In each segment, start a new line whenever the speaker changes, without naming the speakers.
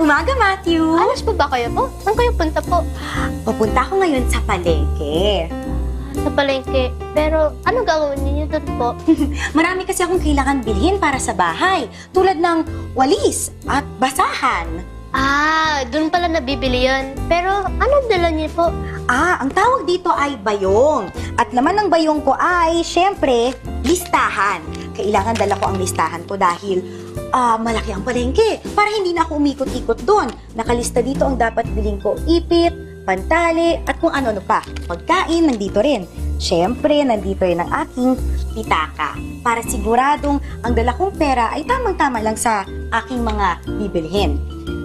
umaga, Matthew.
Alas po ba kayo po? Saan kayo punta po?
Pupunta ako ngayon sa palengke.
Sa palengke. Pero ano gagawin ninyo doon po?
Marami kasi akong kailangan bilhin para sa bahay. Tulad ng walis at basahan.
Ah, doon pala nabibili yun. Pero anong dala niyo po?
Ang tawag dito ay bayong. At laman ng bayong ko ay, syempre, listahan. Kailangan dala ko ang listahan ko dahil malaki ang palengke. Para hindi na ako umikot-ikot doon. Nakalista dito ang dapat bilhin ko. Ipit, pantali, at kung ano-ano pa. Pagkain, nandito rin. Syempre, nandito rin ang aking pitaka. Para siguradong ang dala kong pera ay tamang-tama lang sa aking mga bibilhin.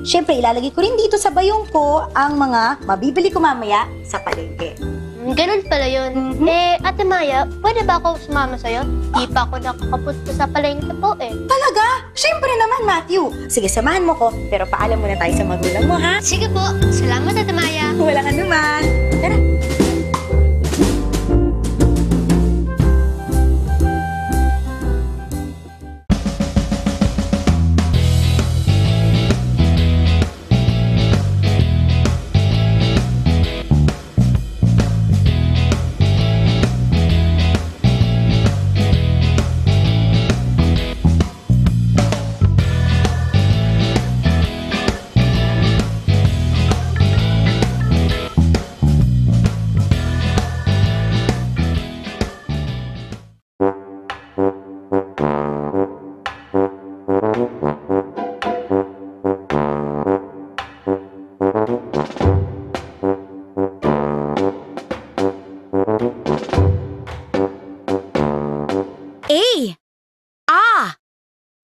Syempre, ilalagay ko rin dito sa bayong ko ang mga mabibili ko mamaya sa palengke.
Ganun pala yun. Ate Maya, pwede ba ako sumama sa'yo? Di pa ako nakakapunta sa palengke po eh.
Talaga? Syempre naman, Matthew. Sige, samahan mo ko. Pero paalam muna tayo sa magulang mo, ha?
Sige po. Salamat, Ate Maya.
Walang anuman. Tara.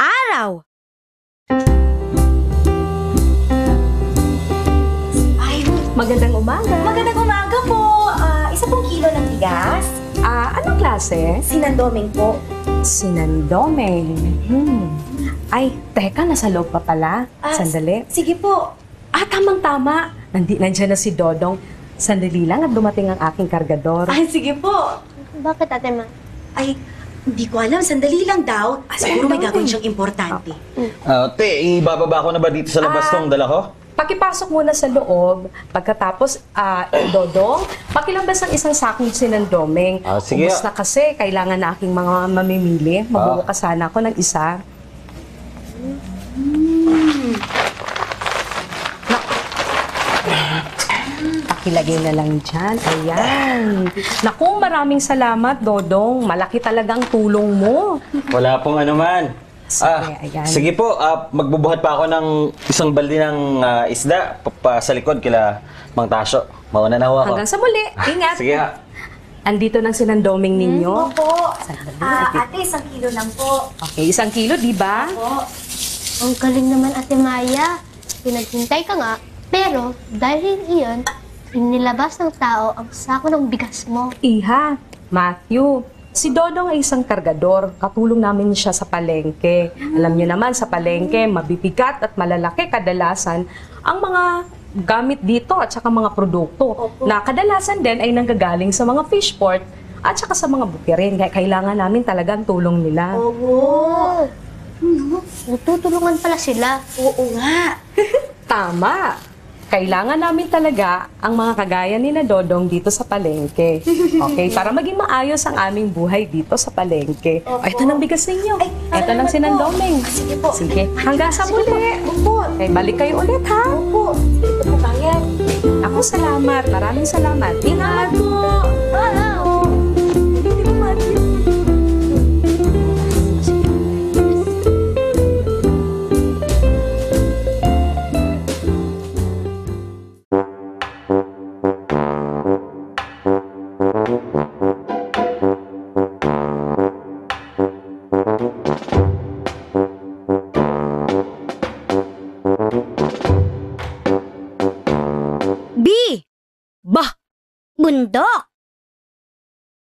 Araw!
Ay,
Magandang umaga.
magandang umaga po. 1 kilo ng bigas.
Anong klase?
Sinandoming po.
Sinandoming. Ay, teka, nasa loob pa pala. Sandali.
Sige po.
Tamang-tama. Nandiyan na si Dodong. Sandali lang at dumating ang aking kargador.
Ay, sige po.
Bakit, Ate Ma?
Ay, hindi ko alam. Sandali lang daw. Siguro may gagawin siyang importante.
Te, ibababa ko na ba dito sa labas tong dala ko?
Pakipasok muna sa loob. Pagkatapos, Dodong, pakilambas ang isang sakong sinandoming.
Sige.
Ubus na kasi, kailangan na aking mga mamimili. Magbubukas sana ako ng isa. Pakilagay na lang dyan. Ayan. Naku, maraming salamat, Dodong. Malaki talagang tulong mo.
Wala pong anuman.
Sige, ayan.
Sige po, magbubuhat pa ako ng isang balde ng isda pa sa likod kila Mang Tasyo. Mauna na ho ako.
Hanggang sa muli. Ingat.
Sige ha.
Andito ng sinandoming ninyo.
Opo.
Sandali.
Ate, 1 kilo lang po.
Okay, 1 kilo, di ba?
Opo.
Ang galing naman, Ate Maya. Pinaghintay ka nga, pero dahil iyon, inilabas ng tao ang sako ng bigas mo.
Iha, Matthew, si Dodong ay isang kargador. Katulong namin siya sa palengke. Alam niyo naman, sa palengke, mabibigat at malalaki kadalasan ang mga gamit dito at saka mga produkto. Na kadalasan din ay nanggagaling sa mga fish port at saka sa mga bukirin. Kaya kailangan namin talagang tulong nila.
Oo. Nagtutulungan pala sila.
Oo nga.
Tama. Kailangan namin talaga ang mga kagaya ni na Dodong dito sa palengke. Okay? Para maging maayos ang aming buhay dito sa palengke. O, ito ng bigas ninyo. Ito ng sinandoming.
Sige po.
Sige. Hanggang sa muli.
Opo.
Okay, balik kayo ulit, ha?
Opo. Ito po kaya.
Ako salamat. Maraming salamat. Ingat.